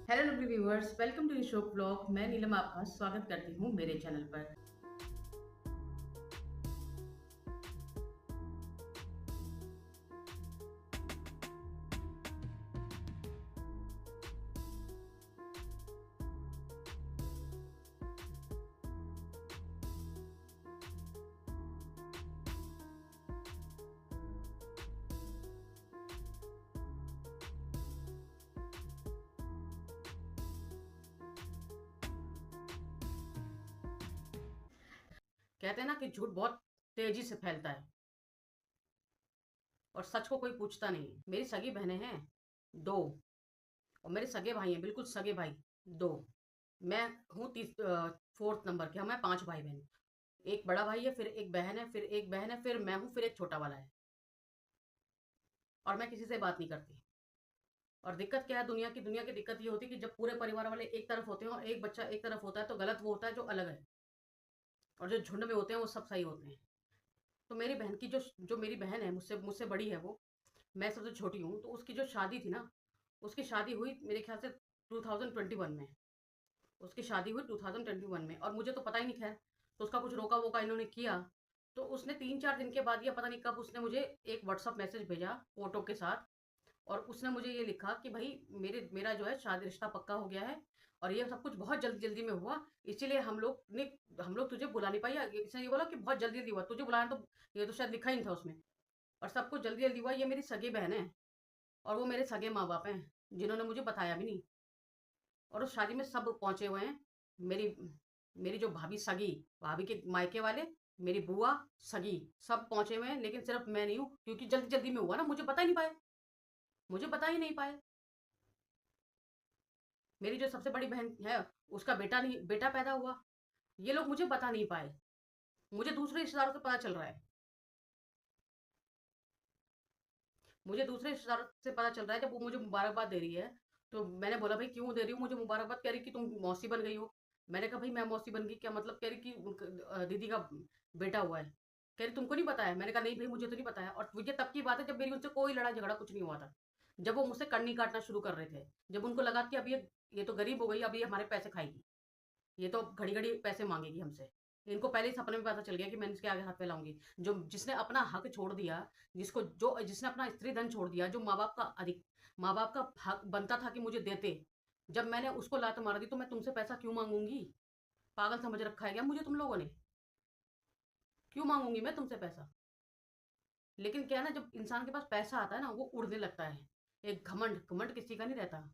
Hello lovely viewers, welcome to show blog. मैं नीलम आपका स्वागत करती हूँ मेरे चैनल पर। कहते हैं ना कि झूठ बहुत तेजी से फैलता है और सच को कोई पूछता नहीं। मेरी सगी बहनें हैं दो, और मेरे सगे भाई हैं, बिल्कुल सगे भाई दो। मैं हूँ फोर्थ नंबर के। हमें पांच भाई बहन, एक बड़ा भाई है, फिर एक बहन है, फिर एक बहन है, फिर मैं हूँ, फिर एक छोटा वाला है। और मैं किसी से बात नहीं करती। और दिक्कत क्या है, दुनिया की दिक्कत ये होती है कि जब पूरे परिवार वाले एक तरफ होते हैं और एक बच्चा एक तरफ होता है तो गलत वो होता है जो अलग है, और जो झुंड में होते हैं वो सब सही होते हैं। तो मेरी बहन की जो जो मेरी बहन है, मुझसे मुझसे बड़ी है वो, मैं सबसे छोटी हूँ, तो उसकी जो शादी थी ना, उसकी शादी हुई मेरे ख्याल से 2021 में। उसकी शादी हुई 2021 में, और मुझे तो पता ही नहीं। खैर, तो उसका कुछ रोका वोका इन्होंने किया। तो उसने 3-4 दिन के बाद, या पता नहीं कब, उसने मुझे एक व्हाट्सअप मैसेज भेजा फोटो के साथ। और उसने मुझे ये लिखा कि भाई, मेरा जो है शादी रिश्ता पक्का हो गया है, और ये सब कुछ बहुत जल्दी जल्दी में हुआ, इसीलिए हम लोग तुझे बुला नहीं पाया। इसने ये बोला कि बहुत जल्दी जल्दी हुआ, तुझे बुलाना तो ये तो शायद लिखा ही नहीं था उसमें। और सब कुछ जल्दी जल्दी हुआ। ये मेरी सगी बहन है, और वो मेरे सगे माँ बाप हैं, जिन्होंने मुझे बताया भी नहीं। और उस शादी में सब पहुंचे हुए हैं। मेरी मेरी जो भाभी सगी, भाभी के मायके वाले, मेरी बुआ सगी, सब पहुंचे हुए हैं, लेकिन सिर्फ मैं नहीं हूँ, क्योंकि जल्दी जल्दी में हुआ ना, मुझे बता ही नहीं पाए। मेरी जो सबसे बड़ी बहन है, उसका बेटा पैदा हुआ, ये लोग मुझे बता नहीं पाए। मुझे दूसरे रिश्तेदारों से पता चल रहा है। मुझे दूसरे रिश्तेदारों से पता चल रहा है, जब वो मुझे मुबारकबाद दे रही है। तो मैंने बोला, भाई क्यों दे रही हो मुझे मुबारकबाद? कह रही कि तुम मौसी बन गई हो। मैंने कहा, भाई मैं मौसी बन गई क्या मतलब? कह रही कि दीदी का बेटा हुआ है। कह रही तुमको नहीं बताया? मैंने कहा, नहीं भाई, मुझे तो नहीं बताया। और मुझे तब की बात है जब मेरी उनसे कोई लड़ाई झगड़ा कुछ नहीं हुआ था, जब वो मुझसे कन्नी काटना शुरू कर रहे थे। जब उनको लगा कि अब ये तो गरीब हो गई, अब ये हमारे पैसे खाएगी, ये तो घड़ी घड़ी पैसे मांगेगी हमसे। इनको पहले ही सपने में पता चल गया कि मैं इसके आगे हाथ फैलाऊंगी। जो जिसने अपना हक छोड़ दिया, जिसने अपना स्त्री धन छोड़ दिया, जो माँ बाप का हक बनता था कि मुझे देते, जब मैंने उसको लात मार दी, तो मैं तुमसे पैसा क्यों मांगूंगी? पागल समझ रखा है क्या मुझे तुम लोगों ने? क्यों मांगूंगी मैं तुमसे पैसा? लेकिन क्या है ना, जब इंसान के पास पैसा आता है ना, वो उड़ने लगता है। एक घमंड घमंड किसी का नहीं रहता।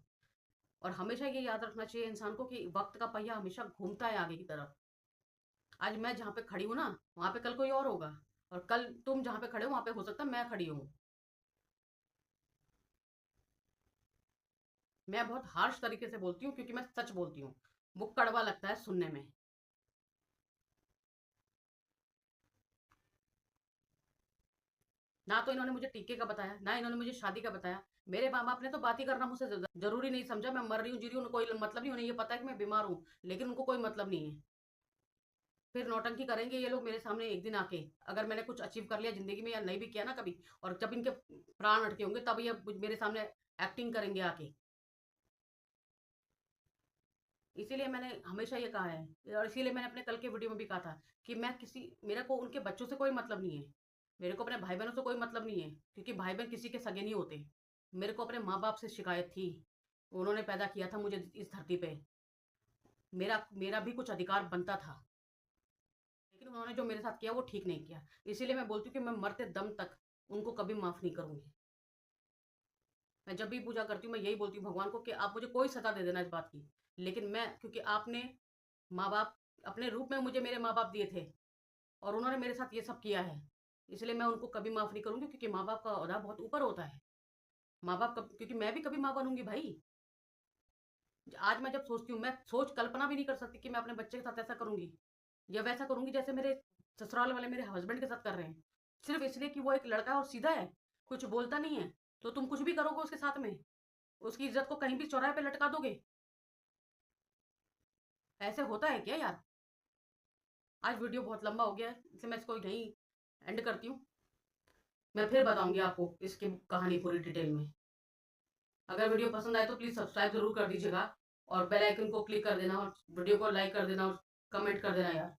और हमेशा ये याद रखना चाहिए इंसान को कि वक्त का पहिया हमेशा घूमता है आगे की तरफ। आज मैं जहाँ पे खड़ी हूँ ना, वहां पे कल कोई और होगा, और कल तुम जहाँ पे खड़े हो वहां पे हो सकता है मैं खड़ी हूँ। मैं बहुत हार्श तरीके से बोलती हूँ, क्योंकि मैं सच बोलती हूँ। वो कड़वा लगता है सुनने में। ना तो इन्होंने मुझे टीके का बताया, ना इन्होंने मुझे शादी का बताया। मेरे माँ बाप ने तो बात ही करना मुझसे जरूरी नहीं समझा। मैं मर रही हूँ, जी रही हूँ, उनको कोई मतलब नहीं। उन्हें ये पता है कि मैं बीमार हूँ, लेकिन उनको कोई मतलब नहीं है। फिर नौटंकी करेंगे ये लोग मेरे सामने एक दिन आके, अगर मैंने कुछ अचीव कर लिया जिंदगी में, या नहीं भी किया ना कभी, और जब इनके प्राण अटके होंगे, तब ये मेरे सामने एक्टिंग करेंगे आके। इसीलिए मैंने हमेशा ये कहा है, और इसीलिए मैंने अपने कल के वीडियो में भी कहा था कि मेरे को उनके बच्चों से कोई मतलब नहीं है। मेरे को अपने भाई बहनों से कोई मतलब नहीं है, क्योंकि भाई बहन किसी के सगे नहीं होते। मेरे को अपने माँ बाप से शिकायत थी। उन्होंने पैदा किया था मुझे इस धरती पे। मेरा मेरा भी कुछ अधिकार बनता था, लेकिन उन्होंने जो मेरे साथ किया वो ठीक नहीं किया। इसीलिए मैं बोलती हूँ कि मैं मरते दम तक उनको कभी माफ नहीं करूंगी। मैं जब भी पूजा करती हूँ, मैं यही बोलती हूँ भगवान को कि आप मुझे कोई सजा दे देना इस बात की, लेकिन मैं, क्योंकि आपने माँ बाप अपने रूप में मुझे मेरे माँ बाप दिए थे, और उन्होंने मेरे साथ ये सब किया है, इसलिए मैं उनको कभी माफ नहीं करूंगी। क्योंकि माँ बाप का ओहदा बहुत ऊपर होता है। क्योंकि मैं भी कभी माँ बनूंगी भाई। आज मैं जब सोचती हूँ, मैं सोच कल्पना भी नहीं कर सकती कि मैं अपने बच्चे के साथ ऐसा करूंगी, या वैसा करूंगी जैसे मेरे ससुराल वाले मेरे हस्बैंड के साथ कर रहे हैं, सिर्फ इसलिए कि वो एक लड़का है और सीधा है, कुछ बोलता नहीं है। तो तुम कुछ भी करोगे उसके साथ में, उसकी इज्जत को कहीं भी चौराहे पे लटका दोगे? ऐसे होता है क्या यार? आज वीडियो बहुत लंबा हो गया है, इसलिए मैं इसको यहीं एंड करती हूँ। मैं फिर बताऊंगी आपको इसकी कहानी पूरी डिटेल में। अगर वीडियो पसंद आए तो प्लीज़ सब्सक्राइब जरूर कर दीजिएगा। और बेल आइकन को क्लिक कर देना और वीडियो को लाइक कर देना और कमेंट कर देना यार।